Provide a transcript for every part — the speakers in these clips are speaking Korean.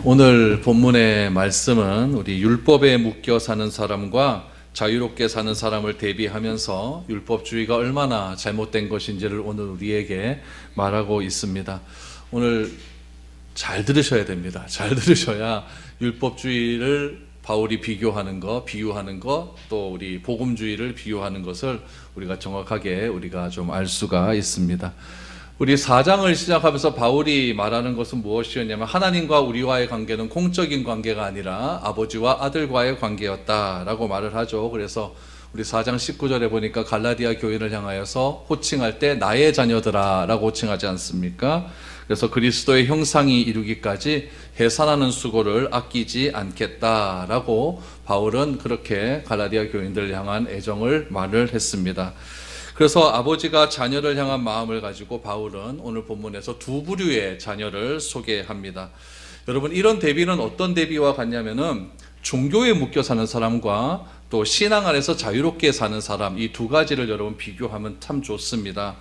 오늘 본문의 말씀은 우리 율법에 묶여 사는 사람과 자유롭게 사는 사람을 대비하면서 율법주의가 얼마나 잘못된 것인지를 오늘 우리에게 말하고 있습니다. 오늘 잘 들으셔야 됩니다. 잘 들으셔야 율법주의를 바울이 비교하는 거, 비유하는 거, 또 우리 복음주의를 비유하는 것을 우리가 정확하게 우리가 좀 알 수가 있습니다. 우리 4장을 시작하면서 바울이 말하는 것은 무엇이었냐면 하나님과 우리와의 관계는 공적인 관계가 아니라 아버지와 아들과의 관계였다라고 말을 하죠. 그래서 우리 4장 19절에 보니까 갈라디아 교인을 향하여서 호칭할 때 나의 자녀들아 라고 호칭하지 않습니까? 그래서 그리스도의 형상이 이루기까지 해산하는 수고를 아끼지 않겠다라고 바울은 그렇게 갈라디아 교인들을 향한 애정을 말을 했습니다. 그래서 아버지가 자녀를 향한 마음을 가지고 바울은 오늘 본문에서 두 부류의 자녀를 소개합니다. 여러분, 이런 대비는 어떤 대비와 같냐면은 종교에 묶여 사는 사람과 또 신앙 안에서 자유롭게 사는 사람, 이 두 가지를 여러분 비교하면 참 좋습니다.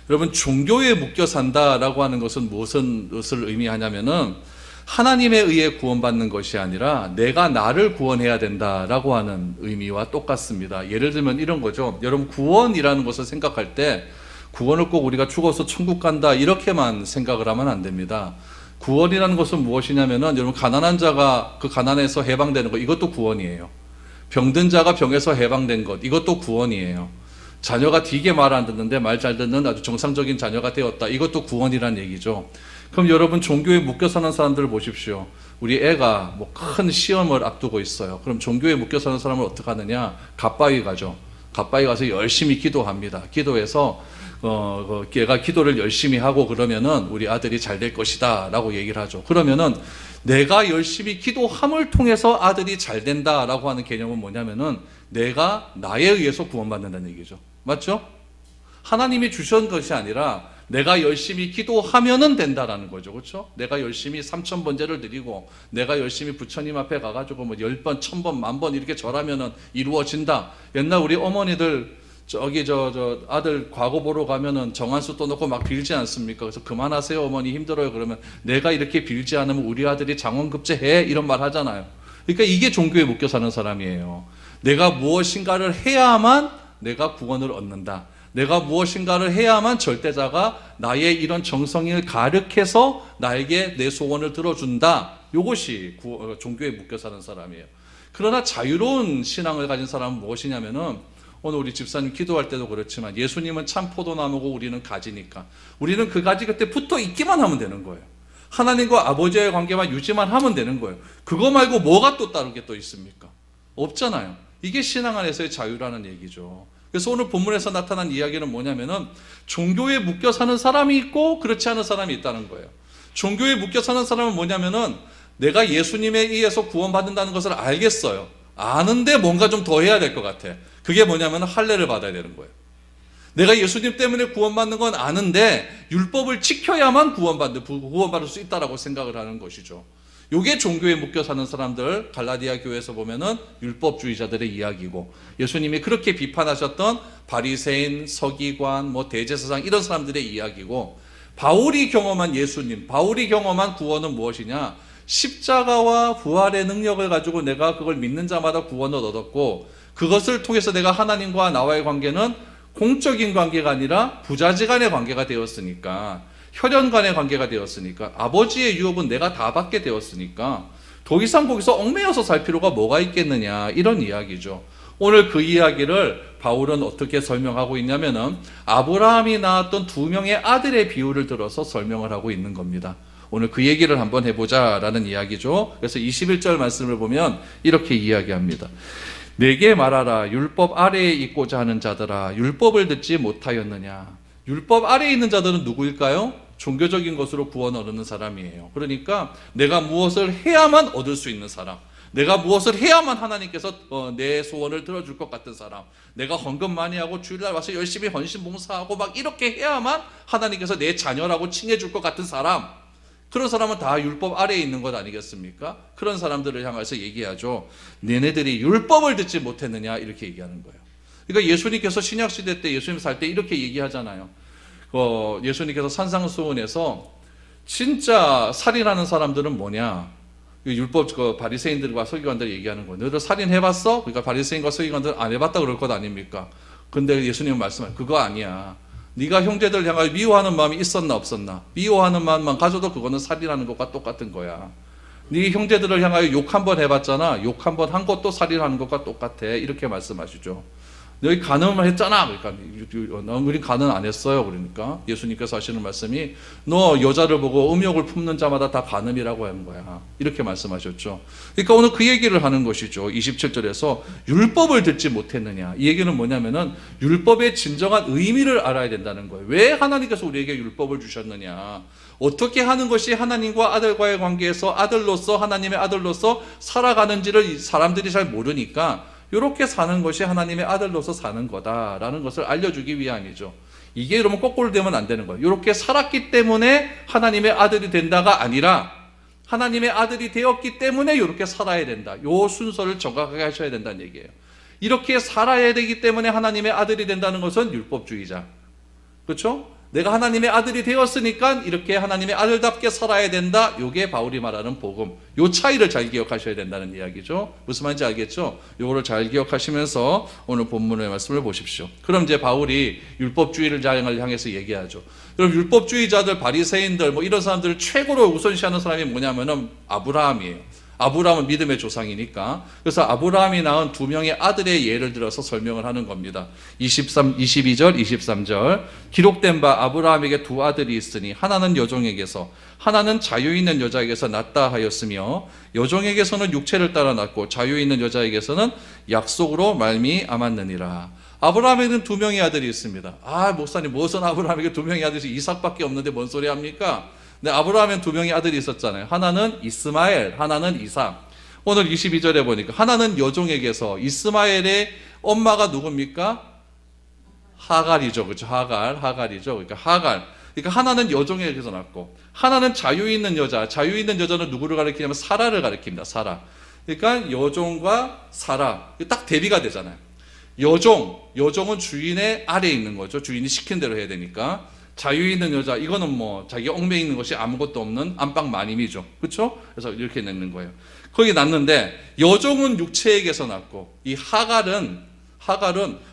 여러분, 종교에 묶여 산다라고 하는 것은 무엇을 의미하냐면은 하나님에 의해 구원받는 것이 아니라 내가 나를 구원해야 된다라고 하는 의미와 똑같습니다. 예를 들면 이런 거죠. 여러분, 구원이라는 것을 생각할 때 구원을 꼭 우리가 죽어서 천국 간다 이렇게만 생각을 하면 안 됩니다. 구원이라는 것은 무엇이냐면은 여러분, 가난한 자가 그 가난에서 해방되는 것, 이것도 구원이에요. 병든 자가 병에서 해방된 것, 이것도 구원이에요. 자녀가 되게 말 안 듣는데 말 잘 듣는 아주 정상적인 자녀가 되었다, 이것도 구원이란 얘기죠. 그럼 여러분, 종교에 묶여 사는 사람들을 보십시오. 우리 애가 뭐 큰 시험을 앞두고 있어요. 그럼 종교에 묶여 사는 사람을 어떻게 하느냐? 갓바위 가죠. 갓바위 가서 열심히 기도합니다. 기도해서 걔가 기도를 열심히 하고 그러면은 우리 아들이 잘 될 것이다 라고 얘기를 하죠. 그러면은 내가 열심히 기도함을 통해서 아들이 잘 된다라고 하는 개념은 뭐냐면은 내가 나에 의해서 구원받는다는 얘기죠. 맞죠? 하나님이 주신 것이 아니라 내가 열심히 기도하면은 된다라는 거죠. 그렇죠? 내가 열심히 3000번제를 드리고 내가 열심히 부처님 앞에 가가지고 뭐 10번, 1000번, 10,000번 이렇게 절하면은 이루어진다. 옛날 우리 어머니들 저기 아들 과거 보러 가면은 정한수 떠놓고 막 빌지 않습니까? 그래서 그만하세요 어머니 힘들어요. 그러면 내가 이렇게 빌지 않으면 우리 아들이 장원급제해 이런 말 하잖아요. 그러니까 이게 종교에 묶여 사는 사람이에요. 내가 무엇인가를 해야만 내가 구원을 얻는다. 내가 무엇인가를 해야만 절대자가 나의 이런 정성을 가르쳐서 나에게 내 소원을 들어준다. 이것이 종교에 묶여 사는 사람이에요. 그러나 자유로운 신앙을 가진 사람은 무엇이냐면은 오늘 우리 집사님 기도할 때도 그렇지만 예수님은 참 포도나무고 우리는 가지니까 우리는 그 가지 곁에 붙어 있기만 하면 되는 거예요. 하나님과 아버지의 관계만 유지만 하면 되는 거예요. 그거 말고 뭐가 또 다른 게 또 있습니까? 없잖아요. 이게 신앙 안에서의 자유라는 얘기죠. 그래서 오늘 본문에서 나타난 이야기는 뭐냐면은 종교에 묶여 사는 사람이 있고 그렇지 않은 사람이 있다는 거예요. 종교에 묶여 사는 사람은 뭐냐면은 내가 예수님에 의해서 구원받는다는 것을 알겠어요. 아는데 뭔가 좀 더 해야 될 것 같아. 그게 뭐냐면 할례를 받아야 되는 거예요. 내가 예수님 때문에 구원받는 건 아는데 율법을 지켜야만 구원받을 수 있다라고 생각을 하는 것이죠. 요게 종교에 묶여 사는 사람들, 갈라디아 교회에서 보면은 율법주의자들의 이야기고, 예수님이 그렇게 비판하셨던 바리새인, 서기관, 대제사장 이런 사람들의 이야기고, 바울이 경험한 예수님, 바울이 경험한 구원은 무엇이냐? 십자가와 부활의 능력을 가지고 내가 그걸 믿는 자마다 구원을 얻었고, 그것을 통해서 내가 하나님과 나와의 관계는 공적인 관계가 아니라 부자지간의 관계가 되었으니까, 혈연 간의 관계가 되었으니까, 아버지의 유업은 내가 다 받게 되었으니까 더 이상 거기서 얽매여서 살 필요가 뭐가 있겠느냐, 이런 이야기죠. 오늘 그 이야기를 바울은 어떻게 설명하고 있냐면은 아브라함이 낳았던 2명의 아들의 비유를 들어서 설명을 하고 있는 겁니다. 오늘 그 얘기를 한번 해보자라는 이야기죠. 그래서 21절 말씀을 보면 이렇게 이야기합니다. 내게 말하라. 율법 아래에 있고자 하는 자들아, 율법을 듣지 못하였느냐. 율법 아래에 있는 자들은 누구일까요? 종교적인 것으로 구원을 얻는 사람이에요. 그러니까 내가 무엇을 해야만 얻을 수 있는 사람, 내가 무엇을 해야만 하나님께서 내 소원을 들어줄 것 같은 사람, 내가 헌금 많이 하고 주일날 와서 열심히 헌신 봉사하고 막 이렇게 해야만 하나님께서 내 자녀라고 칭해줄 것 같은 사람, 그런 사람은 다 율법 아래에 있는 것 아니겠습니까? 그런 사람들을 향해서 얘기하죠. 너네들이 율법을 듣지 못했느냐, 이렇게 얘기하는 거예요. 그러니까 예수님께서 신약시대 때 예수님 살 때 이렇게 얘기하잖아요. 예수님께서 산상수훈에서 진짜 살인하는 사람들은 뭐냐? 율법 그 바리새인들과 서기관들이 얘기하는 거예요. 너희들 살인해봤어? 그러니까 바리새인과 서기관들 안 해봤다 그럴 것 아닙니까? 근데 예수님은 말씀하세요. 그거 아니야. 네가 형제들 향하여 미워하는 마음이 있었나 없었나? 미워하는 마음만 가져도 그거는 살인하는 것과 똑같은 거야. 네 형제들을 향하여 욕 한 번 해봤잖아. 욕 한 번 한 것도 살인하는 것과 똑같아. 이렇게 말씀하시죠. 너희 간음을 했잖아. 그러니까 우리 간음 안 했어요. 그러니까 예수님께서 하시는 말씀이 너 여자를 보고 음욕을 품는 자마다 다 간음이라고 하는 거야. 이렇게 말씀하셨죠. 그러니까 오늘 그 얘기를 하는 것이죠. 27절에서 율법을 듣지 못했느냐. 이 얘기는 뭐냐면은 율법의 진정한 의미를 알아야 된다는 거예요. 왜 하나님께서 우리에게 율법을 주셨느냐. 어떻게 하는 것이 하나님과 아들과의 관계에서 아들로서 하나님의 아들로서 살아가는지를 사람들이 잘 모르니까 이렇게 사는 것이 하나님의 아들로서 사는 거다라는 것을 알려주기 위함이죠. 이게 그러면 거꾸로 되면 안 되는 거예요. 이렇게 살았기 때문에 하나님의 아들이 된다가 아니라 하나님의 아들이 되었기 때문에 이렇게 살아야 된다. 이 순서를 정확하게 하셔야 된다는 얘기예요. 이렇게 살아야 되기 때문에 하나님의 아들이 된다는 것은 율법주의자. 그렇죠? 내가 하나님의 아들이 되었으니까 이렇게 하나님의 아들답게 살아야 된다. 이게 바울이 말하는 복음. 이 차이를 잘 기억하셔야 된다는 이야기죠. 무슨 말인지 알겠죠? 이거를 잘 기억하시면서 오늘 본문의 말씀을 보십시오. 그럼 이제 바울이 율법주의를 향해서 얘기하죠. 그럼 율법주의자들, 바리새인들 뭐 이런 사람들을 최고로 우선시하는 사람이 뭐냐면은 아브라함이에요. 아브라함은 믿음의 조상이니까. 그래서 아브라함이 낳은 두 명의 아들의 예를 들어서 설명을 하는 겁니다. 22절, 23절. 기록된 바 아브라함에게 두 아들이 있으니 하나는 여종에게서 하나는 자유 있는 여자에게서 낳다 하였으며 여종에게서는 육체를 따라 낳고 자유 있는 여자에게서는 약속으로 말미암았느니라. 아브라함에게는 두 명의 아들이 있습니다. 아, 목사님 무슨 아브라함에게 두 명의 아들이 이삭밖에 없는데 뭔 소리 합니까? 네, 아브라함엔 두 명의 아들이 있었잖아요. 하나는 이스마엘, 하나는 이삭. 오늘 22절에 보니까 하나는 여종에게서 이스마엘의 엄마가 누굽니까? 하갈이죠. 그렇죠? 하갈이죠. 그러니까 하갈. 그러니까 하나는 여종에게서 낳고 하나는 자유 있는 여자. 자유 있는 여자는 누구를 가리키냐면 사라를 가리킵니다. 사라. 그러니까 여종과 사라. 딱 대비가 되잖아요. 여종은 주인의 아래에 있는 거죠. 주인이 시킨 대로 해야 되니까. 자유 있는 여자, 이거는 뭐 자기 얽매여 있는 것이 아무것도 없는 안방 마님이죠. 그렇죠? 그래서 이렇게 냈는 거예요. 거기 낳는데 여종은 육체에게서 낳고 이 하갈은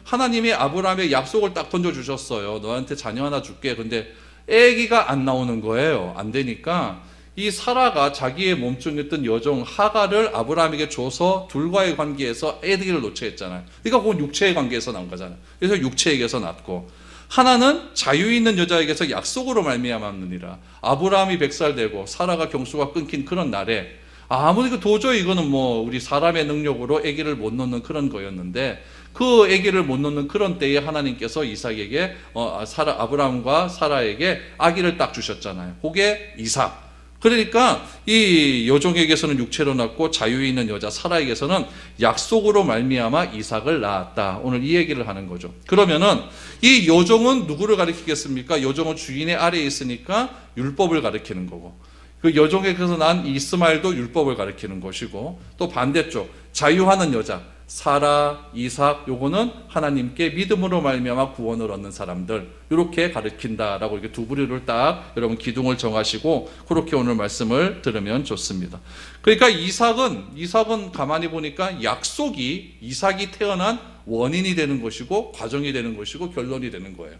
하나님이 아브라함의 약속을 딱 던져주셨어요. 너한테 자녀 하나 줄게. 근데 아기가 안 나오는 거예요. 안 되니까 이 사라가 자기의 몸중이었던 여종 하갈을 아브라함에게 줘서 둘과의 관계에서 아기를 놓게 했잖아요. 그러니까 그건 육체의 관계에서 나온 거잖아요. 그래서 육체에게서 낳고 하나는 자유 있는 여자에게서 약속으로 말미암았느니라. 아브라함이 100살 되고 사라가 경수가 끊긴 그런 날에 아무리 도저히 이거는 뭐 우리 사람의 능력으로 아기를 못 놓는 그런 거였는데 그 아기를 못 놓는 그런 때에 하나님께서 이삭에게 아브라함과 사라에게 아기를 딱 주셨잖아요. 그게 이삭. 그러니까 이 여종에게서는 육체로 낳고 자유 있는 여자 사라에게서는 약속으로 말미암아 이삭을 낳았다. 오늘 이 얘기를 하는 거죠. 그러면은 이 여종은 누구를 가리키겠습니까? 여종은 주인의 아래에 있으니까 율법을 가리키는 거고 그 여종에게서 난 이스마엘도 율법을 가리키는 것이고 또 반대쪽 자유하는 여자 사라, 이삭 요거는 하나님께 믿음으로 말미암아 구원을 얻는 사람들 이렇게 가르친다라고 이렇게 두 부류를 딱 여러분 기둥을 정하시고 그렇게 오늘 말씀을 들으면 좋습니다. 그러니까 이삭은 가만히 보니까 이삭이 태어난 원인이 되는 것이고 과정이 되는 것이고 결론이 되는 거예요.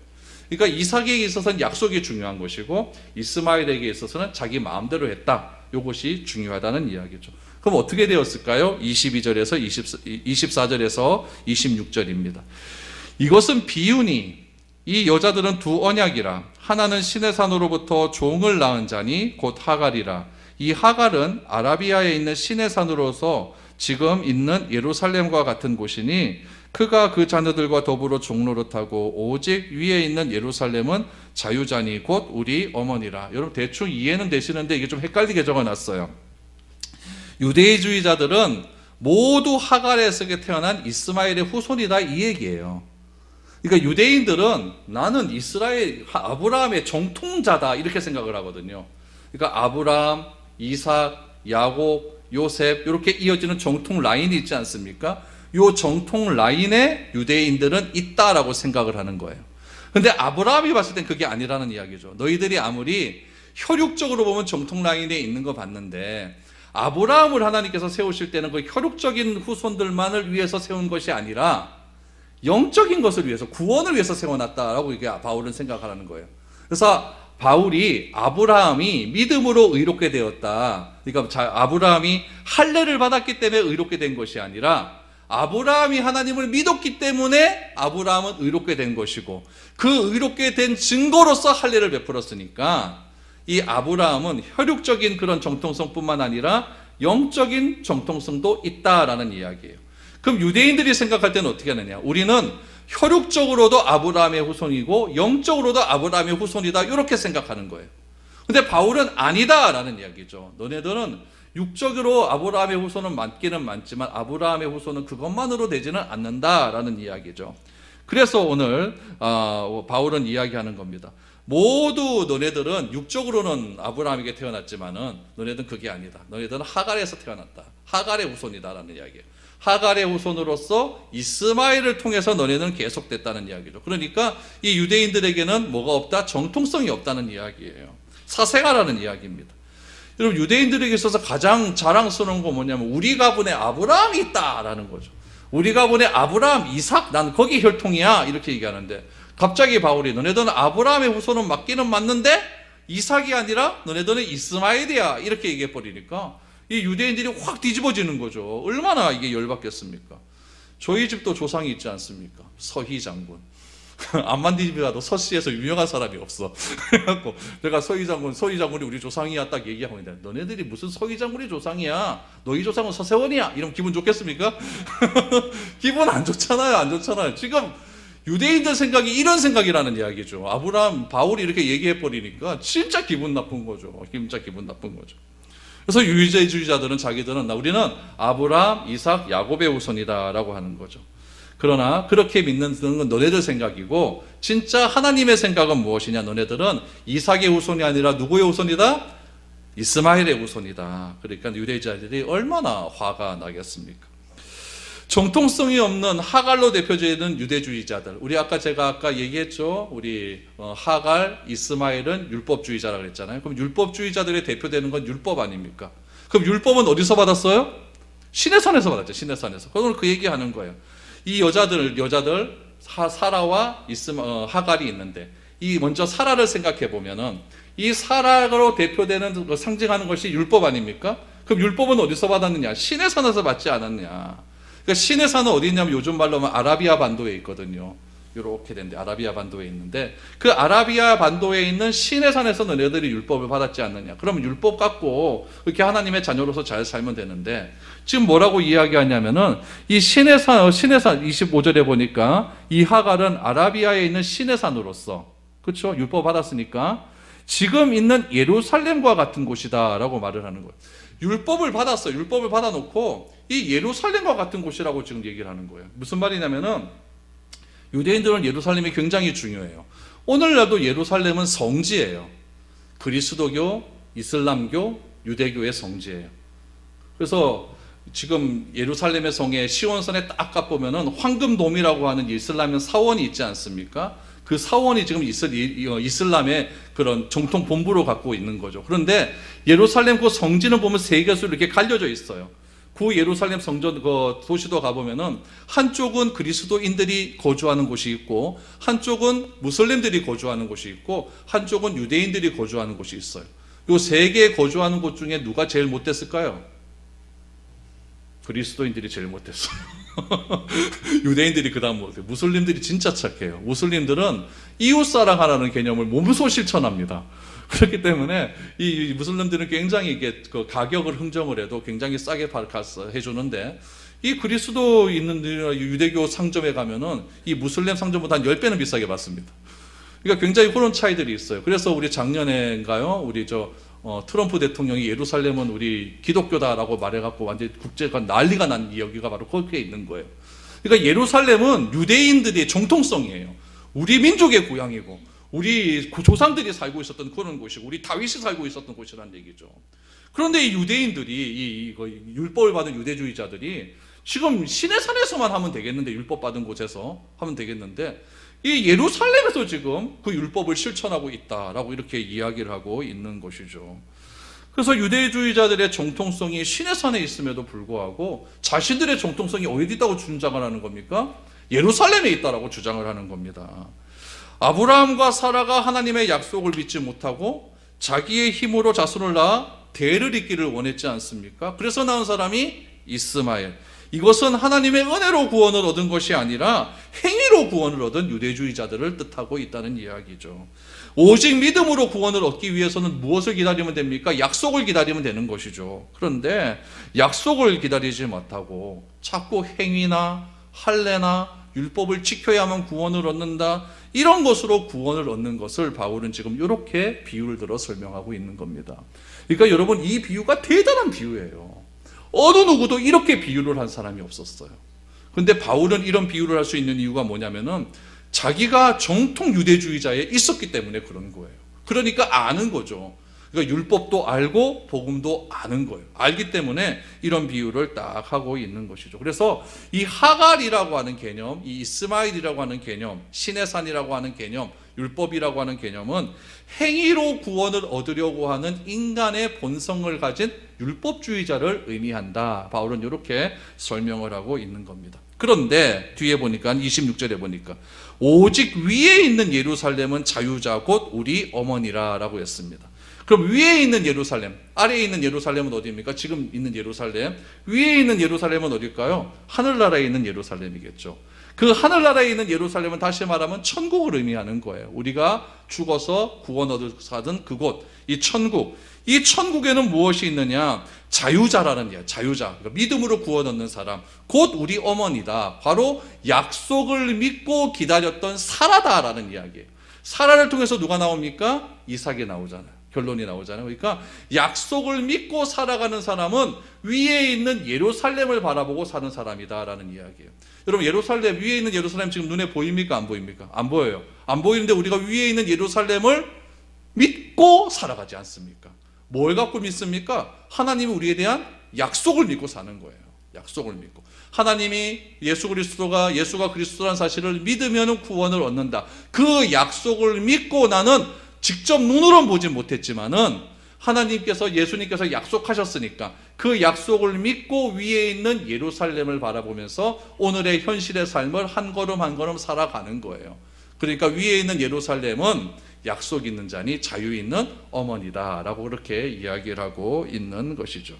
그러니까 이삭에게 있어서는 약속이 중요한 것이고 이스마엘에게 있어서는 자기 마음대로 했다. 이것이 중요하다는 이야기죠. 그럼 어떻게 되었을까요? 22절에서 24절에서 26절입니다. 이것은 비유니 이 여자들은 두 언약이라 하나는 신의 산으로부터 종을 낳은 자니 곧 하갈이라. 이 하갈은 아라비아에 있는 신의 산으로서 지금 있는 예루살렘과 같은 곳이니 그가 그 자녀들과 더불어 종노릇하고 오직 위에 있는 예루살렘은 자유자니 곧 우리 어머니라. 여러분 대충 이해는 되시는데 이게 좀 헷갈리게 적어놨어요. 유대주의자들은 모두 하갈에서 태어난 이스마엘의 후손이다 이 얘기예요. 그러니까 유대인들은 나는 아브라함의 정통자다 이렇게 생각을 하거든요. 그러니까 아브라함, 이삭, 야곱, 요셉 이렇게 이어지는 정통 라인이 있지 않습니까? 이 정통 라인에 유대인들은 있다라고 생각을 하는 거예요. 근데 아브라함이 봤을 땐 그게 아니라는 이야기죠. 너희들이 아무리 혈육적으로 보면 정통 라인에 있는 거 봤는데 아브라함을 하나님께서 세우실 때는 그 혈육적인 후손들만을 위해서 세운 것이 아니라 영적인 것을 위해서, 구원을 위해서 세워놨다라고 이게 바울은 생각하라는 거예요. 그래서 바울이 아브라함이 믿음으로 의롭게 되었다. 그러니까 아브라함이 할례를 받았기 때문에 의롭게 된 것이 아니라 아브라함이 하나님을 믿었기 때문에 아브라함은 의롭게 된 것이고, 그 의롭게 된 증거로서 할례를 베풀었으니까 이 아브라함은 혈육적인 그런 정통성뿐만 아니라 영적인 정통성도 있다라는 이야기예요. 그럼 유대인들이 생각할 때는 어떻게 하느냐? 우리는 혈육적으로도 아브라함의 후손이고 영적으로도 아브라함의 후손이다, 이렇게 생각하는 거예요. 근데 바울은 아니다라는 이야기죠. 너네들은 육적으로 아브라함의 후손은 많기는 많지만 아브라함의 후손은 그것만으로 되지는 않는다라는 이야기죠. 그래서 오늘 바울은 이야기하는 겁니다. 모두 너네들은 육적으로는 아브라함에게 태어났지만은 너네들은 그게 아니다. 너네들은 하갈에서 태어났다. 하갈의 후손이다라는 이야기예요. 하갈의 후손으로서 이스마엘을 통해서 너네는 계속됐다는 이야기죠. 그러니까 이 유대인들에게는 뭐가 없다? 정통성이 없다는 이야기예요. 사생아라는 이야기입니다. 여러분, 유대인들에게 있어서 가장 자랑스러운 건 뭐냐면 우리 가문에 아브라함이 있다라는 거죠. 우리 가문에 아브라함, 이삭, 난 거기 혈통이야, 이렇게 얘기하는데 갑자기 바울이 너네들은 아브라함의 후손은 맞기는 맞는데 이삭이 아니라 너네들은 이스마엘이야, 이렇게 얘기해 버리니까 이 유대인들이 확 뒤집어지는 거죠. 얼마나 이게 열받겠습니까? 저희 집도 조상이 있지 않습니까? 서희 장군. 암만 뒤집어도 서씨에서 유명한 사람이 없어. 그래갖고 내가 서희 장군이 우리 조상이야 딱 얘기하고 있는데, 너네들이 무슨 서희 장군이 조상이야? 너희 조상은 서세원이야? 이러면 기분 좋겠습니까? 기분 안 좋잖아요. 안 좋잖아요. 지금 유대인들 생각이 이런 생각이라는 이야기죠. 바울이 이렇게 얘기해 버리니까 진짜 기분 나쁜 거죠. 진짜 기분 나쁜 거죠. 그래서 유대주의자들은 자기들은 우리는 아브라함, 이삭, 야곱의 후손이다라고 하는 거죠. 그러나 그렇게 믿는 건 너네들 생각이고, 진짜 하나님의 생각은 무엇이냐? 너네들은 이삭의 후손이 아니라 누구의 후손이다? 이스마엘의 후손이다. 그러니까 유대주의자들이 얼마나 화가 나겠습니까? 정통성이 없는 하갈로 대표되는 유대주의자들, 제가 아까 얘기했죠. 우리 하갈, 이스마엘은 율법주의자라고 그랬잖아요. 그럼 율법주의자들의 대표되는 건 율법 아닙니까? 그럼 율법은 어디서 받았어요? 시내산에서 받았죠. 시내산에서. 그걸 그 얘기하는 거예요. 이 여자들 사라와 하갈이 있는데, 이 먼저 사라를 생각해 보면은 이 사라로 대표되는 상징하는 것이 율법 아닙니까? 그럼 율법은 어디서 받았느냐? 시내산에서 받지 않았냐? 그러니까 시내산은 어디 있냐면 요즘 말로 하면 아라비아 반도에 있거든요. 이렇게 된데 아라비아 반도에 있는데, 그 아라비아 반도에 있는 시내산에서 너네들이 율법을 받았지 않느냐? 그러면 율법 갖고 그렇게 하나님의 자녀로서 잘 살면 되는데, 지금 뭐라고 이야기하냐면은 이 시내산 25절에 보니까 이 하갈은 아라비아에 있는 시내산으로서, 그렇죠? 율법 받았으니까 지금 있는 예루살렘과 같은 곳이다라고 말을 하는 거예요. 율법을 받았어. 율법을 받아놓고 이 예루살렘과 같은 곳이라고 지금 얘기를 하는 거예요. 무슨 말이냐면은 유대인들은 예루살렘이 굉장히 중요해요. 오늘날도 예루살렘은 성지예요. 그리스도교, 이슬람교, 유대교의 성지예요. 그래서 지금 예루살렘의 성에 시온산에 딱 가보면은 황금돔이라고 하는 이슬람의 사원이 있지 않습니까? 그 사원이 지금 이슬람의 그런 정통 본부로 갖고 있는 거죠. 그런데 예루살렘 그 성지는 보면 세 개수로 이렇게 갈려져 있어요. 그 예루살렘 성전 그 도시도 가보면은 한쪽은 그리스도인들이 거주하는 곳이 있고, 한쪽은 무슬림들이 거주하는 곳이 있고, 한쪽은 유대인들이 거주하는 곳이 있어요. 이 세 개 거주하는 곳 중에 누가 제일 못됐을까요? 그리스도인들이 제일 못됐어요. 유대인들이 그 다음 못해요. 무슬림들이 진짜 착해요. 무슬림들은 이웃사랑하라는 개념을 몸소 실천합니다. 그렇기 때문에 이 무슬림들은 굉장히 이게 그 가격을 흥정을 해도 굉장히 싸게 해주는데, 이 그리스도 있는 유대교 상점에 가면은 이 무슬림 상점보다 한 10배는 비싸게 받습니다. 그러니까 굉장히 그런 차이들이 있어요. 그래서 우리 작년에인가요? 우리 트럼프 대통령이 예루살렘은 우리 기독교다라고 말해갖고 완전히 국제가 난리가 난 여기가 바로 거기에 있는 거예요. 그러니까 예루살렘은 유대인들의 정통성이에요. 우리 민족의 고향이고, 우리 조상들이 살고 있었던 그런 곳이고, 우리 다윗이 살고 있었던 곳이라는 얘기죠. 그런데 이 유대인들이, 율법을 받은 유대주의자들이 지금 시내산에서만 하면 되겠는데, 율법 받은 곳에서 하면 되겠는데, 이 예루살렘에서 지금 그 율법을 실천하고 있다라고 이렇게 이야기를 하고 있는 것이죠. 그래서 유대주의자들의 정통성이 시내산에 있음에도 불구하고 자신들의 정통성이 어디 있다고 주장을 하는 겁니까? 예루살렘에 있다라고 주장을 하는 겁니다. 아브라함과 사라가 하나님의 약속을 믿지 못하고 자기의 힘으로 자손을 낳아 대를 잇기를 원했지 않습니까? 그래서 낳은 사람이 이스마엘. 이것은 하나님의 은혜로 구원을 얻은 것이 아니라 행위로 구원을 얻은 유대주의자들을 뜻하고 있다는 이야기죠. 오직 믿음으로 구원을 얻기 위해서는 무엇을 기다리면 됩니까? 약속을 기다리면 되는 것이죠. 그런데 약속을 기다리지 못하고 자꾸 행위나 할례나 율법을 지켜야만 구원을 얻는다, 이런 것으로 구원을 얻는 것을 바울은 지금 이렇게 비유를 들어 설명하고 있는 겁니다. 그러니까 여러분, 이 비유가 대단한 비유예요. 어느 누구도 이렇게 비유를 한 사람이 없었어요. 근데 바울은 이런 비유를 할 수 있는 이유가 뭐냐면은 자기가 정통 유대주의자에 있었기 때문에 그런 거예요. 그러니까 아는 거죠. 그러니까 율법도 알고 복음도 아는 거예요. 알기 때문에 이런 비유를 딱 하고 있는 것이죠. 그래서 이 하갈이라고 하는 개념, 이 이스마엘이라고 하는 개념, 시내산이라고 하는 개념, 율법이라고 하는 개념은 행위로 구원을 얻으려고 하는 인간의 본성을 가진 율법주의자를 의미한다. 바울은 이렇게 설명을 하고 있는 겁니다. 그런데 뒤에 보니까 26절에 보니까 오직 위에 있는 예루살렘은 자유자 곧 우리 어머니라 라고 했습니다. 그럼 위에 있는 예루살렘, 아래에 있는 예루살렘은 어디입니까? 지금 있는 예루살렘. 위에 있는 예루살렘은 어딜까요? 하늘나라에 있는 예루살렘이겠죠. 그 하늘나라에 있는 예루살렘은 다시 말하면 천국을 의미하는 거예요. 우리가 죽어서 구원 얻은 그곳, 이 천국. 이 천국에는 무엇이 있느냐? 자유자라는 이야기, 자유자. 그러니까 믿음으로 구원 얻는 사람. 곧 우리 어머니다. 바로 약속을 믿고 기다렸던 사라다라는 이야기예요. 사라를 통해서 누가 나옵니까? 이삭이 나오잖아요. 결론이 나오잖아요. 그러니까 약속을 믿고 살아가는 사람은 위에 있는 예루살렘을 바라보고 사는 사람이다라는 이야기예요. 여러분, 예루살렘, 위에 있는 예루살렘 지금 눈에 보입니까? 안 보입니까? 안 보여요. 안 보이는데 우리가 위에 있는 예루살렘을 믿고 살아가지 않습니까? 뭘 갖고 믿습니까? 하나님이 우리에 대한 약속을 믿고 사는 거예요. 약속을 믿고. 하나님이 예수가 그리스도라는 사실을 믿으면 구원을 얻는다. 그 약속을 믿고 나는 직접 눈으로는 보지 못했지만은 하나님께서, 예수님께서 약속하셨으니까 그 약속을 믿고 위에 있는 예루살렘을 바라보면서 오늘의 현실의 삶을 한 걸음 한 걸음 살아가는 거예요. 그러니까 위에 있는 예루살렘은 약속 있는 자니 자유 있는 어머니다라고 그렇게 이야기를 하고 있는 것이죠.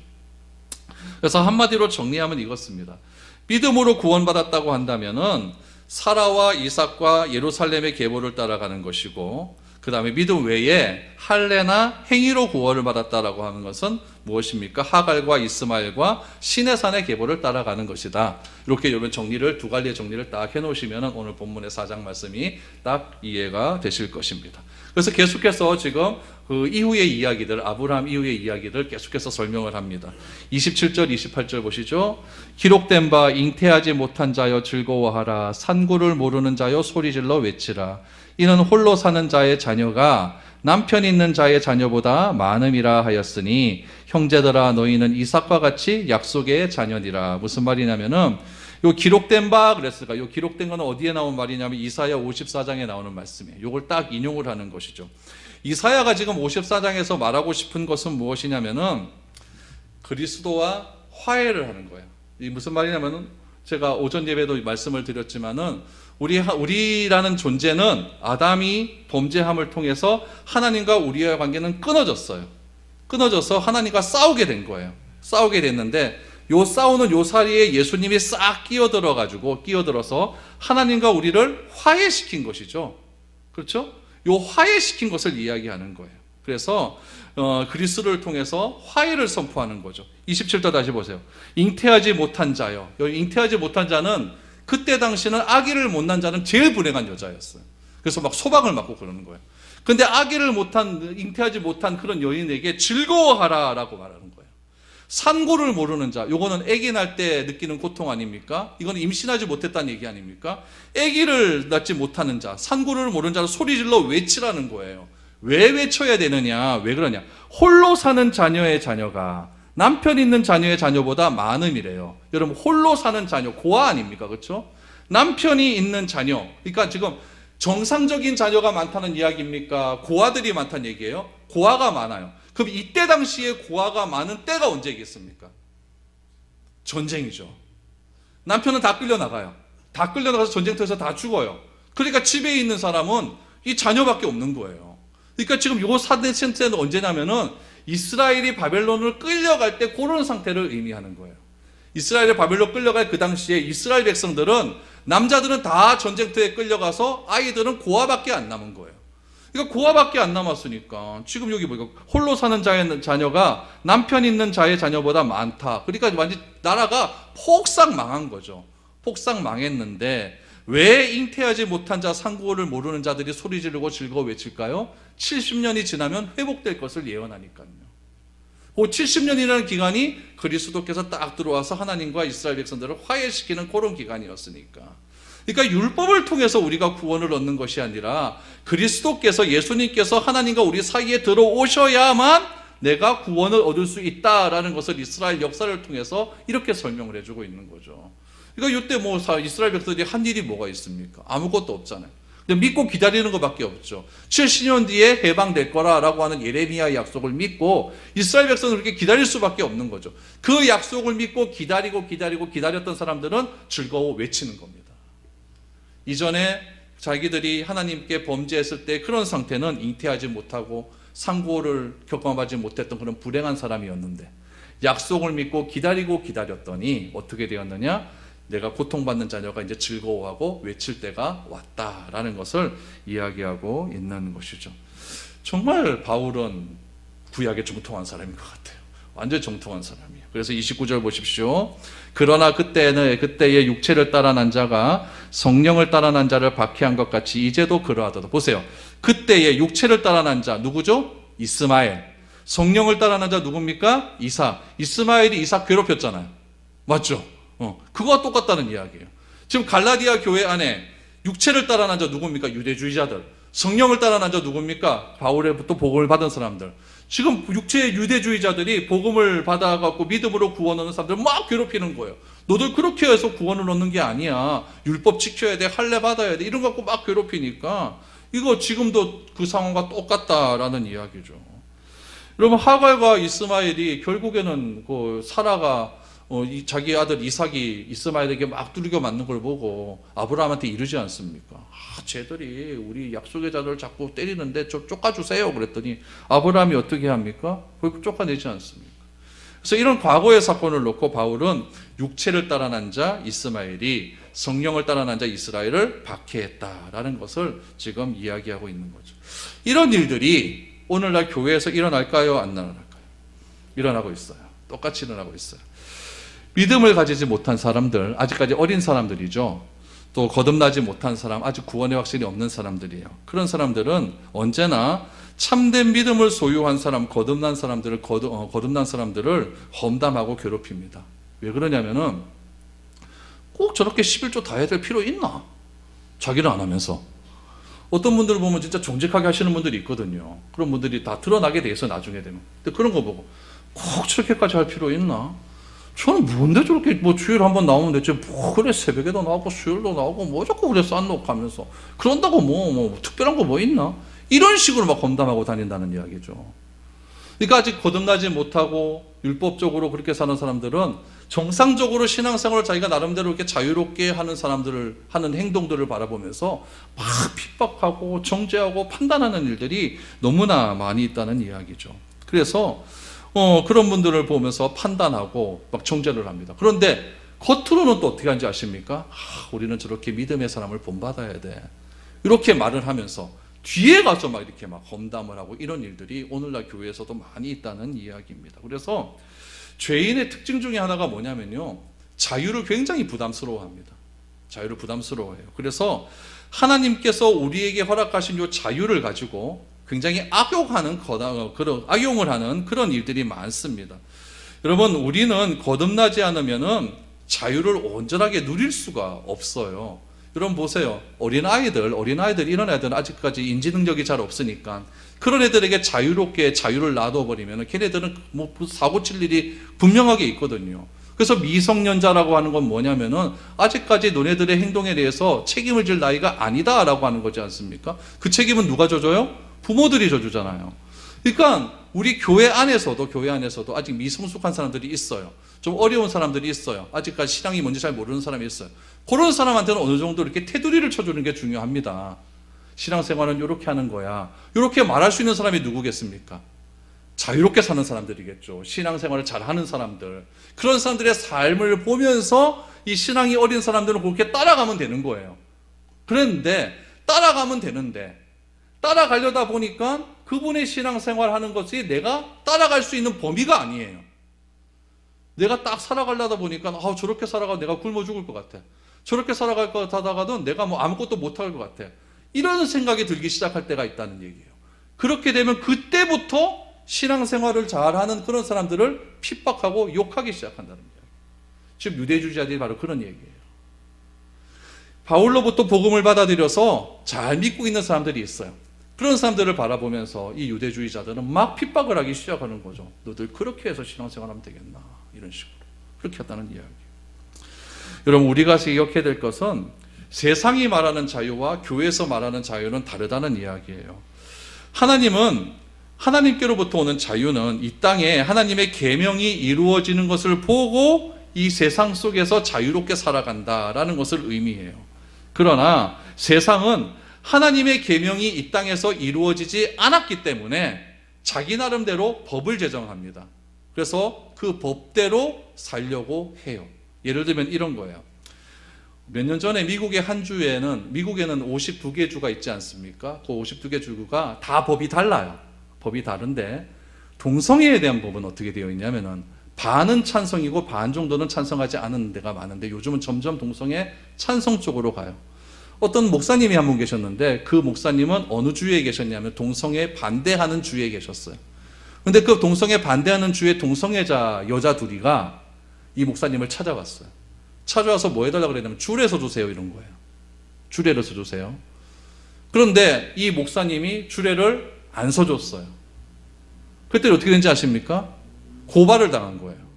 그래서 한마디로 정리하면 이것입니다. 믿음으로 구원받았다고 한다면은 사라와 이삭과 예루살렘의 계보를 따라가는 것이고, 그 다음에 믿음 외에 할례나 행위로 구원을 받았다라고 하는 것은 무엇입니까? 하갈과 이스마엘과 시내산의 계보를 따라가는 것이다. 이렇게 여러분 정리를, 두 갈래의 정리를 딱 해놓으시면 오늘 본문의 4장 말씀이 딱 이해가 되실 것입니다. 그래서 계속해서 지금 그 이후의 이야기들, 아브라함 이후의 이야기들 계속해서 설명을 합니다. 27절, 28절 보시죠. 기록된 바 잉태하지 못한 자여 즐거워하라. 산구를 모르는 자여 소리질러 외치라. 이는 홀로 사는 자의 자녀가 남편 있는 자의 자녀보다 많음이라 하였으니 형제들아 너희는 이삭과 같이 약속의 자녀니라. 무슨 말이냐면은 요 기록된 바 그랬을까? 요 기록된 건 어디에 나온 말이냐면 이사야 54장에 나오는 말씀이에요. 요걸 딱 인용을 하는 것이죠. 이사야가 지금 54장에서 말하고 싶은 것은 무엇이냐면은 그리스도와 화해를 하는 거예요. 이 무슨 말이냐면은 제가 오전 예배도 말씀을 드렸지만은 우리라는 존재는 아담이 범죄함을 통해서 하나님과 우리의 관계는 끊어졌어요. 끊어져서 하나님과 싸우게 된 거예요. 싸우게 됐는데 요 싸우는 요 사이에 예수님이 싹 끼어들어서 하나님과 우리를 화해시킨 것이죠. 그렇죠? 요 화해시킨 것을 이야기하는 거예요. 그래서 그리스도를 통해서 화해를 선포하는 거죠. 27절 다시 보세요. 잉태하지 못한 자요. 여기 잉태하지 못한 자는 그때 당시는 아기를 못 낳은 자는 제일 불행한 여자였어요. 그래서 막 소박을 맞고 그러는 거예요. 근데 아기를 잉태하지 못한 그런 여인에게 즐거워하라라고 말하는 거예요. 산고를 모르는 자, 요거는 아기 낳을 때 느끼는 고통 아닙니까? 이건 임신하지 못했다는 얘기 아닙니까? 아기를 낳지 못하는 자, 산고를 모르는 자를 소리질러 외치라는 거예요. 왜 외쳐야 되느냐? 왜 그러냐? 홀로 사는 자녀의 자녀가 남편 있는 자녀의 자녀보다 많음이래요. 여러분, 홀로 사는 자녀, 고아 아닙니까? 그렇죠? 남편이 있는 자녀, 그러니까 지금 정상적인 자녀가 많다는 이야기입니까? 고아들이 많다는 얘기예요? 고아가 많아요. 그럼 이때 당시에 고아가 많은 때가 언제겠습니까? 전쟁이죠. 남편은 다 끌려나가요. 다 끌려나가서 전쟁터에서 다 죽어요. 그러니까 집에 있는 사람은 이 자녀밖에 없는 거예요. 그러니까 지금 요 사대천세는 언제냐면은 이스라엘이 바벨론을 끌려갈 때 그런 상태를 의미하는 거예요. 이스라엘이 바벨론 끌려갈 그 당시에 이스라엘 백성들은 남자들은 다 전쟁터에 끌려가서 아이들은 고아밖에 안 남은 거예요. 그러니까 고아밖에 안 남았으니까 지금 여기 보니까 홀로 사는 자의 자녀가 남편 있는 자의 자녀보다 많다. 그러니까 완전 나라가 폭삭 망한 거죠. 폭삭 망했는데 왜 잉태하지 못한 자 상고를 모르는 자들이 소리 지르고 즐거워 외칠까요? 70년이 지나면 회복될 것을 예언하니까요. 그 70년이라는 기간이 그리스도께서 딱 들어와서 하나님과 이스라엘 백성들을 화해시키는 그런 기간이었으니까. 그러니까 율법을 통해서 우리가 구원을 얻는 것이 아니라 그리스도께서, 예수님께서 하나님과 우리 사이에 들어오셔야만 내가 구원을 얻을 수 있다라는 것을 이스라엘 역사를 통해서 이렇게 설명을 해주고 있는 거죠. 그러니까 이때 뭐 이스라엘 백성들이 한 일이 뭐가 있습니까? 아무것도 없잖아요. 근데 믿고 기다리는 것밖에 없죠. 70년 뒤에 해방될 거라라고 하는 예레미야의 약속을 믿고 이스라엘 백성은 그렇게 기다릴 수밖에 없는 거죠. 그 약속을 믿고 기다렸던 사람들은 즐거워 외치는 겁니다. 이전에 자기들이 하나님께 범죄했을 때 그런 상태는 잉태하지 못하고 상고를 경험하지 못했던 그런 불행한 사람이었는데 약속을 믿고 기다렸더니 어떻게 되었느냐? 내가 고통받는 자녀가 이제 즐거워하고 외칠 때가 왔다라는 것을 이야기하고 있는 것이죠. 정말 바울은 구약에 정통한 사람인 것 같아요. 완전 정통한 사람이에요. 그래서 29절 보십시오. 그러나 그때의 육체를 따라 난 자가 성령을 따라 난 자를 박해한 것 같이 이제도 그러하도다. 보세요. 그때의 육체를 따라 난 자 누구죠? 이스마엘. 성령을 따라 난 자 누굽니까? 이삭. 이스마엘이 이삭 괴롭혔잖아요. 맞죠? 그거와 똑같다는 이야기예요. 지금 갈라디아 교회 안에 육체를 따라 난 자 누굽니까? 유대주의자들. 성령을 따라 난 자 누굽니까? 바울의부터 복음을 받은 사람들. 지금 육체의 유대주의자들이 복음을 받아갖고 믿음으로 구원 얻는 사람들 막 괴롭히는 거예요. 너들 그렇게 해서 구원을 얻는 게 아니야. 율법 지켜야 돼. 할례 받아야 돼. 이런 거 갖고 막 괴롭히니까 이거 지금도 그 상황과 똑같다라는 이야기죠. 여러분, 하갈과 이스마엘이 결국에는 그 사라가 자기 아들 이삭이 이스마엘에게 막 두들겨 맞는 걸 보고 아브라함한테 이르지 않습니까? 쟤들이 우리 약속의 자들을 자꾸 때리는데 좀 쫓아주세요 그랬더니 아브라함이 어떻게 합니까? 그걸 쫓아내지 않습니까? 그래서 이런 과거의 사건을 놓고 바울은 육체를 따라 난 자 이스마엘이 성령을 따라 난 자 이스라엘을 박해했다라는 것을 지금 이야기하고 있는 거죠. 이런 일들이 오늘날 교회에서 일어날까요? 안 일어날까요? 일어나고 있어요. 똑같이 일어나고 있어요. 믿음을 가지지 못한 사람들, 아직까지 어린 사람들이죠. 또 거듭나지 못한 사람, 아직 구원의 확신이 없는 사람들이에요. 그런 사람들은 언제나 참된 믿음을 소유한 사람, 거듭난 사람들을 험담하고 괴롭힙니다. 왜 그러냐면은 꼭 저렇게 11조 다 해야 될 필요 있나? 자기는 안 하면서. 어떤 분들을 보면 진짜 정직하게 하시는 분들이 있거든요. 그런 분들이 다 드러나게 돼 있어 나중에 되면. 근데 그런 거 보고 꼭 저렇게까지 할 필요 있나? 저는 뭔데 저렇게 뭐 주일 한번 나오면 되지 뭐 그래 새벽에도 나오고 수요일도 나오고 뭐 자꾸 그래 싼놓고 하면서 그런다고 뭐 특별한 거 뭐 있나? 이런 식으로 막 험담하고 다닌다는 이야기죠. 그러니까 아직 거듭나지 못하고 율법적으로 그렇게 사는 사람들은 정상적으로 신앙생활을 자기가 나름대로 이렇게 자유롭게 하는 사람들을 하는 행동들을 바라보면서 막 핍박하고 정죄하고 판단하는 일들이 너무나 많이 있다는 이야기죠. 그래서 그런 분들을 보면서 판단하고 막 정죄를 합니다. 그런데 겉으로는 또 어떻게 하는지 아십니까? 우리는 저렇게 믿음의 사람을 본받아야 돼. 이렇게 말을 하면서 뒤에 가서 막 이렇게 막 험담을 하고 이런 일들이 오늘날 교회에서도 많이 있다는 이야기입니다. 그래서 죄인의 특징 중에 하나가 뭐냐면요. 자유를 굉장히 부담스러워합니다. 자유를 부담스러워해요. 그래서 하나님께서 우리에게 허락하신 이 자유를 가지고 굉장히 악용을 하는 그런 일들이 많습니다. 여러분, 우리는 거듭나지 않으면은 자유를 온전하게 누릴 수가 없어요. 여러분 보세요. 어린아이들 이런 애들은 아직까지 인지 능력이 잘 없으니까 그런 애들에게 자유롭게 자유를 놔둬버리면 걔네들은 뭐 사고 칠 일이 분명하게 있거든요. 그래서 미성년자라고 하는 건 뭐냐면은 아직까지 너네들의 행동에 대해서 책임을 질 나이가 아니다라고 하는 거지 않습니까? 그 책임은 누가 져줘요? 부모들이 져주잖아요. 그러니까 우리 교회 안에서도 아직 미성숙한 사람들이 있어요. 좀 어려운 사람들이 있어요. 아직까지 신앙이 뭔지 잘 모르는 사람이 있어요. 그런 사람한테는 어느 정도 이렇게 테두리를 쳐주는 게 중요합니다. 신앙생활은 이렇게 하는 거야. 이렇게 말할 수 있는 사람이 누구겠습니까? 자유롭게 사는 사람들이겠죠. 신앙생활을 잘하는 사람들. 그런 사람들의 삶을 보면서 이 신앙이 어린 사람들은 그렇게 따라가면 되는 거예요. 그런데 따라가면 되는데 따라가려다 보니까 그분의 신앙생활 하는 것이 내가 따라갈 수 있는 범위가 아니에요. 내가 딱 살아가려다 보니까 저렇게 살아가 내가 굶어 죽을 것 같아. 저렇게 살아갈 것 하다가도 내가 뭐 아무것도 못할 것 같아. 이런 생각이 들기 시작할 때가 있다는 얘기예요. 그렇게 되면 그때부터 신앙생활을 잘하는 그런 사람들을 핍박하고 욕하기 시작한다는 거예요. 지금 유대주의자들이 바로 그런 얘기예요. 바울로부터 복음을 받아들여서 잘 믿고 있는 사람들이 있어요. 그런 사람들을 바라보면서 이 유대주의자들은 막 핍박을 하기 시작하는 거죠. 너들 그렇게 해서 신앙생활하면 되겠나, 이런 식으로. 그렇게 했다는 이야기예요. 여러분, 우리가 기억해야 될 것은 세상이 말하는 자유와 교회에서 말하는 자유는 다르다는 이야기예요. 하나님께로부터 오는 자유는 이 땅에 하나님의 계명이 이루어지는 것을 보고 이 세상 속에서 자유롭게 살아간다라는 것을 의미해요. 그러나 세상은 하나님의 계명이 이 땅에서 이루어지지 않았기 때문에 자기 나름대로 법을 제정합니다. 그래서 그 법대로 살려고 해요. 예를 들면 이런 거예요. 몇 년 전에 미국의 한 주에는, 미국에는 52개 주가 있지 않습니까? 그 52개 주가 다 법이 달라요. 법이 다른데 동성애에 대한 법은 어떻게 되어 있냐면은 반은 찬성이고 반 정도는 찬성하지 않은 데가 많은데 요즘은 점점 동성애 찬성 쪽으로 가요. 어떤 목사님이 한 분 계셨는데 그 목사님은 어느 주에 계셨냐면 동성애 반대하는 주에 계셨어요. 근데 그 동성애 반대하는 주의 동성애자 여자 둘이가 이 목사님을 찾아왔어요. 찾아와서 뭐 해달라고 그랬냐면 주례 서주세요, 이런 거예요. 주례를 서주세요. 그런데 이 목사님이 주례를 안 서줬어요. 그때 어떻게 된지 아십니까? 고발을 당한 거예요.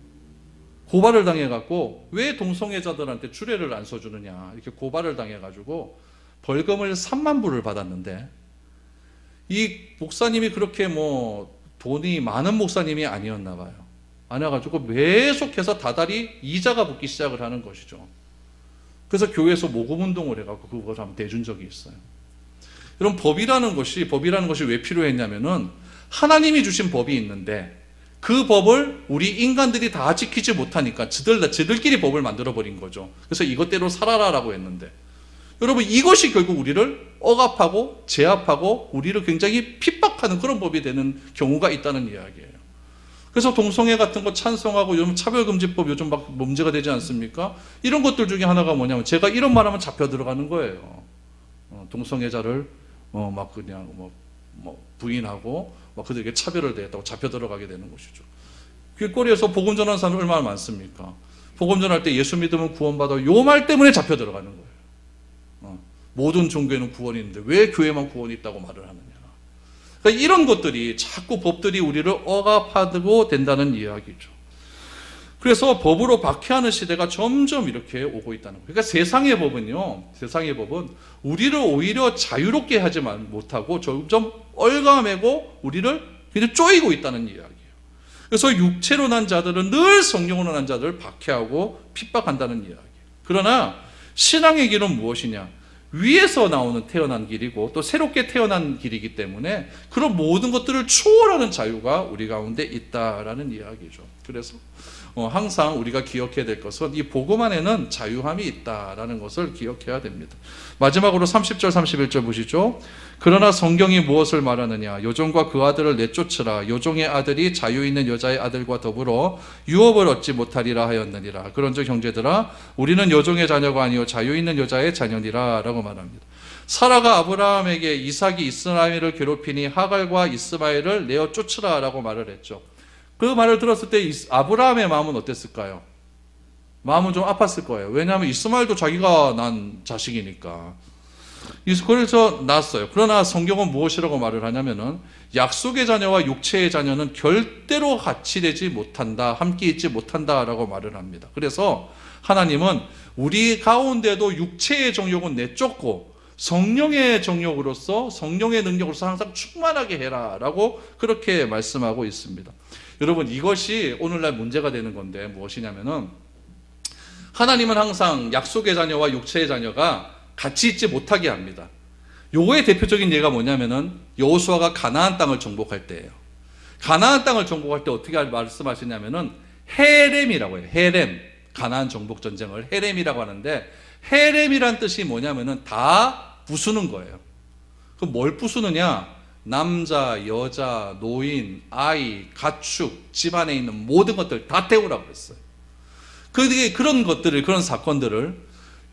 고발을 당해갖고 왜 동성애자들한테 주례를 안 서주느냐 이렇게 고발을 당해가지고 벌금을 3만 불을 받았는데 이 목사님이 그렇게 뭐 돈이 많은 목사님이 아니었나 봐요. 아니어가지고 계속해서 다달이 이자가 붙기 시작을 하는 것이죠. 그래서 교회에서 모금운동을 해갖고 그걸 한번 대준 적이 있어요. 이런 법이라는 것이 왜 필요했냐면은 하나님이 주신 법이 있는데 그 법을 우리 인간들이 다 지키지 못하니까 지들끼리 법을 만들어버린 거죠. 그래서 이것대로 살아라라고 했는데 여러분, 이것이 결국 우리를 억압하고 제압하고 우리를 굉장히 핍박하는 그런 법이 되는 경우가 있다는 이야기예요. 그래서 동성애 같은 거 찬성하고 요즘 차별금지법 요즘 막 문제가 되지 않습니까? 이런 것들 중에 하나가 뭐냐면 제가 이런 말하면 잡혀 들어가는 거예요. 동성애자를 막 그냥 뭐 부인하고 막 그들에게 차별을 대했다고 잡혀 들어가게 되는 것이죠. 길거리에서 복음 전하는 사람이 얼마나 많습니까? 복음 전할 때 예수 믿으면 구원받아 요 말 때문에 잡혀 들어가는 거예요. 모든 종교에는 구원이 있는데 왜 교회만 구원이 있다고 말을 하느냐. 그러니까 이런 것들이 자꾸 법들이 우리를 억압하고 된다는 이야기죠. 그래서 법으로 박해하는 시대가 점점 이렇게 오고 있다는 거예요. 그러니까 세상의 법은 우리를 오히려 자유롭게 하지 못하고 점점 얽어매고 우리를 그냥 쪼이고 있다는 이야기예요. 그래서 육체로 난 자들은 늘 성령으로 난 자들을 박해하고 핍박한다는 이야기예요. 그러나 신앙의 길은 무엇이냐? 위에서 태어난 길이고 또 새롭게 태어난 길이기 때문에 그런 모든 것들을 초월하는 자유가 우리 가운데 있다라는 이야기죠. 그래서 항상 우리가 기억해야 될 것은 이 복음 안에는 자유함이 있다라는 것을 기억해야 됩니다. 마지막으로 30절 31절 보시죠. 그러나 성경이 무엇을 말하느냐? 요종과 그 아들을 내쫓으라. 요종의 아들이 자유 있는 여자의 아들과 더불어 유업을 얻지 못하리라 하였느니라. 그런즉 형제들아, 우리는 요종의 자녀가 아니요 자유 있는 여자의 자녀니라 라고 말합니다. 사라가 아브라함에게 이삭이 이스마엘을 괴롭히니 하갈과 이스마엘을 내어 쫓으라 라고 말을 했죠. 그 말을 들었을 때 아브라함의 마음은 어땠을까요? 마음은 좀 아팠을 거예요. 왜냐하면 이스마엘도 자기가 난 자식이니까. 그래서 낳았어요. 그러나 성경은 무엇이라고 말을 하냐면은 약속의 자녀와 육체의 자녀는 절대로 같이 되지 못한다, 함께 있지 못한다라고 말을 합니다. 그래서 하나님은 우리 가운데도 육체의 정욕은 내쫓고 성령의 정욕으로서, 성령의 능력으로서 항상 충만하게 해라 라고 그렇게 말씀하고 있습니다. 여러분, 이것이 오늘날 문제가 되는 건데 무엇이냐면은, 하나님은 항상 약속의 자녀와 육체의 자녀가 같이 있지 못하게 합니다. 요거의 대표적인 예가 뭐냐면은 여호수아가 가나안 땅을 정복할 때예요. 가나안 땅을 정복할 때 어떻게 말씀하시냐면은 헤렘이라고 해요. 헤렘. 가나안 정복 전쟁을 헤렘이라고 하는데, 헤렘이란 뜻이 뭐냐면은 다 부수는 거예요. 그럼 뭘 부수느냐? 남자, 여자, 노인, 아이, 가축, 집안에 있는 모든 것들 다 태우라고 했어요. 그런 것들을, 그런 사건들을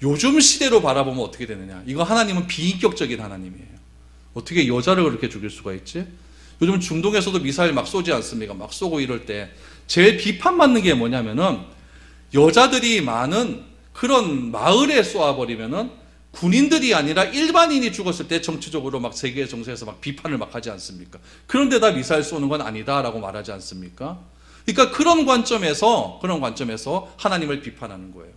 요즘 시대로 바라보면 어떻게 되느냐? 이거 하나님은 비인격적인 하나님이에요. 어떻게 여자를 그렇게 죽일 수가 있지? 요즘 중동에서도 미사일 막 쏘지 않습니까? 막 쏘고 이럴 때 제일 비판받는 게 뭐냐면은, 여자들이 많은 그런 마을에 쏘아버리면은 군인들이 아니라 일반인이 죽었을 때 정치적으로 막 세계 정세에서 막 비판을 막 하지 않습니까? 그런데다 미사일 쏘는 건 아니다라고 말하지 않습니까? 그러니까 그런 관점에서 하나님을 비판하는 거예요.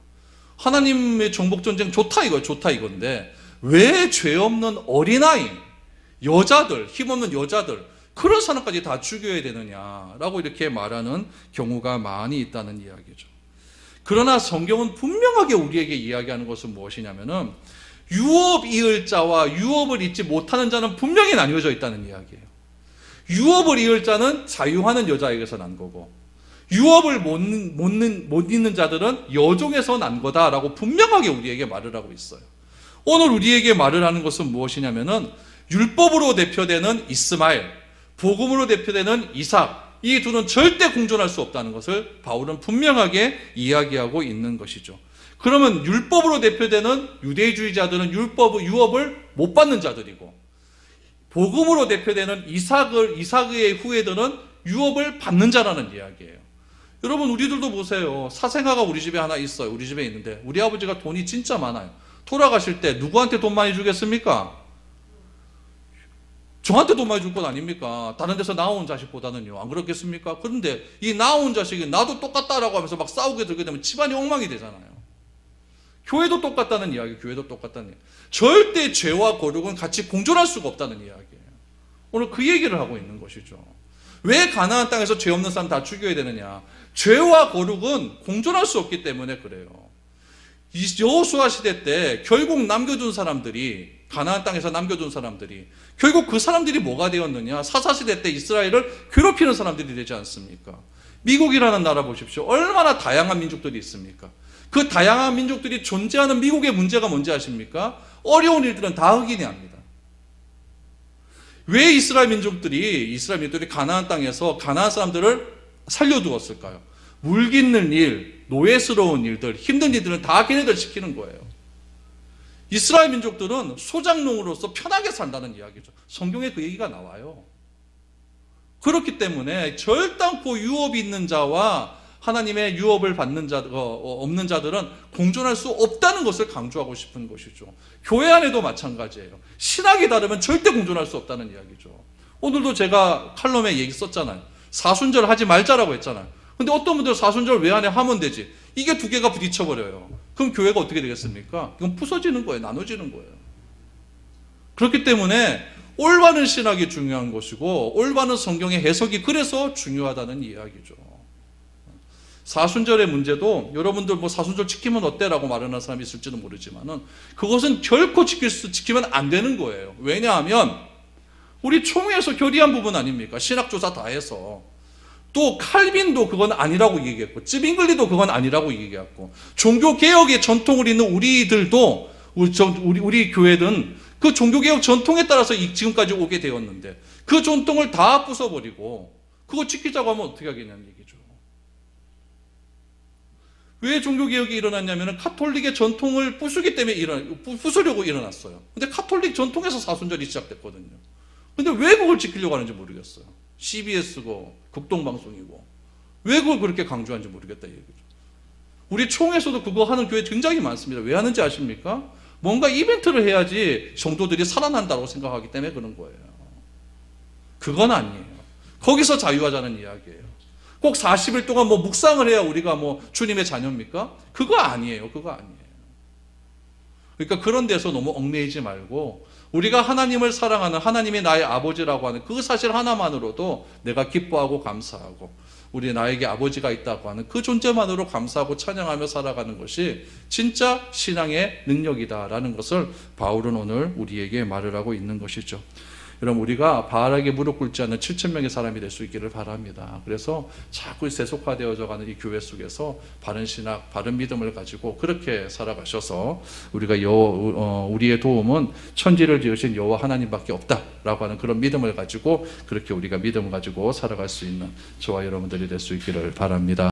하나님의 정복전쟁 좋다 이거예요. 좋다 이건데 왜 죄 없는 어린아이, 여자들, 힘없는 여자들, 그런 사람까지 다 죽여야 되느냐라고 이렇게 말하는 경우가 많이 있다는 이야기죠. 그러나 성경은 분명하게 우리에게 이야기하는 것은 무엇이냐면은, 유업 이을 자와 유업을 잊지 못하는 자는 분명히 나뉘어져 있다는 이야기예요. 유업을 이을 자는 자유하는 여자에게서 난 거고, 유업을 못 잊는 자들은 여종에서 난 거다라고 분명하게 우리에게 말을 하고 있어요. 오늘 우리에게 말을 하는 것은 무엇이냐면은, 율법으로 대표되는 이스마엘, 복음으로 대표되는 이삭, 이 둘은 절대 공존할 수 없다는 것을 바울은 분명하게 이야기하고 있는 것이죠. 그러면 율법으로 대표되는 유대주의자들은 유업을 못 받는 자들이고, 복음으로 대표되는 이삭의 후예들은 유업을 받는 자라는 이야기예요. 여러분, 우리들도 보세요. 사생아가 우리 집에 하나 있어요. 우리 집에 있는데 우리 아버지가 돈이 진짜 많아요. 돌아가실 때 누구한테 돈 많이 주겠습니까? 저한테 돈 많이 줄 건 아닙니까? 다른 데서 나온 자식보다는요. 안 그렇겠습니까? 그런데 이 나온 자식이 나도 똑같다라고 하면서 막 싸우게 들게 되면 집안이 엉망이 되잖아요. 교회도 똑같다는 이야기, 교회도 똑같다는 이야기. 절대 죄와 거룩은 같이 공존할 수가 없다는 이야기예요. 오늘 그 얘기를 하고 있는 것이죠. 왜 가나안 땅에서 죄 없는 사람 다 죽여야 되느냐? 죄와 거룩은 공존할 수 없기 때문에 그래요. 여호수아 시대 때 결국 남겨둔 사람들이, 가나안 땅에서 남겨둔 사람들이, 결국 그 사람들이 뭐가 되었느냐? 사사시대 때 이스라엘을 괴롭히는 사람들이 되지 않습니까? 미국이라는 나라 보십시오. 얼마나 다양한 민족들이 있습니까? 그 다양한 민족들이 존재하는 미국의 문제가 뭔지 아십니까? 어려운 일들은 다 흑인이 합니다. 왜 이스라엘 민족들이 가나안 땅에서 가나안 사람들을 살려두었을까요? 물깃는 일, 노예스러운 일들, 힘든 일들은 다 걔네들 시키는 거예요. 이스라엘 민족들은 소작농으로서 편하게 산다는 이야기죠. 성경에 그 얘기가 나와요. 그렇기 때문에 절단코 유업이 있는 자와 하나님의 유업을 받는 없는 자들은 공존할 수 없다는 것을 강조하고 싶은 것이죠. 교회 안에도 마찬가지예요. 신학이 다르면 절대 공존할 수 없다는 이야기죠. 오늘도 제가 칼럼에 얘기 썼잖아요. 사순절 하지 말자라고 했잖아요. 근데 어떤 분들은 사순절 왜 안 해? 하면 되지. 이게 두 개가 부딪혀버려요. 그럼 교회가 어떻게 되겠습니까? 이건 부서지는 거예요. 나눠지는 거예요. 그렇기 때문에 올바른 신학이 중요한 것이고, 올바른 성경의 해석이 그래서 중요하다는 이야기죠. 사순절의 문제도, 여러분들 뭐 사순절 지키면 어때라고 말하는 사람이 있을지도 모르지만은, 그것은 결코 지키면 안 되는 거예요. 왜냐하면 우리 총회에서 결의한 부분 아닙니까? 신학조사 다 해서. 또 칼빈도 그건 아니라고 얘기했고, 찌빙글리도 그건 아니라고 얘기했고, 종교개혁의 전통을 잇는 우리들도, 우리 교회는 그 종교개혁 전통에 따라서 지금까지 오게 되었는데, 그 전통을 다 부숴버리고 그거 지키자고 하면 어떻게 하겠냐는 얘기죠. 왜 종교개혁이 일어났냐면 카톨릭의 전통을 부수려고 일어났어요. 근데 카톨릭 전통에서 사순절이 시작됐거든요. 근데 왜 그걸 지키려고 하는지 모르겠어요. CBS고 극동방송이고 왜 그걸 그렇게 강조하는지 모르겠다 이 얘기죠. 우리 총회에서도 그거 하는 교회 굉장히 많습니다. 왜 하는지 아십니까? 뭔가 이벤트를 해야지 성도들이 살아난다고 생각하기 때문에 그런 거예요. 그건 아니에요. 거기서 자유하자는 이야기예요. 꼭 40일 동안 뭐 묵상을 해야 우리가 뭐 주님의 자녀입니까? 그거 아니에요. 그거 아니에요. 그러니까 그런 데서 너무 얽매이지 말고 우리가 하나님을 사랑하는 하나님이 나의 아버지라고 하는 그 사실 하나만으로도 내가 기뻐하고 감사하고 우리 나에게 아버지가 있다고 하는 그 존재만으로 감사하고 찬양하며 살아가는 것이 진짜 신앙의 능력이다라는 것을 바울은 오늘 우리에게 말을 하고 있는 것이죠. 여러분, 우리가 바알에게 무릎 꿇지 않는 7,000명의 사람이 될 수 있기를 바랍니다. 그래서 자꾸 세속화되어져 가는 이 교회 속에서 바른 신학, 바른 믿음을 가지고 그렇게 살아가셔서 우리가 우리의 도움은 천지를 지으신 여호와 하나님밖에 없다라고 하는 그런 믿음을 가지고 그렇게 우리가 믿음을 가지고 살아갈 수 있는 저와 여러분들이 될 수 있기를 바랍니다.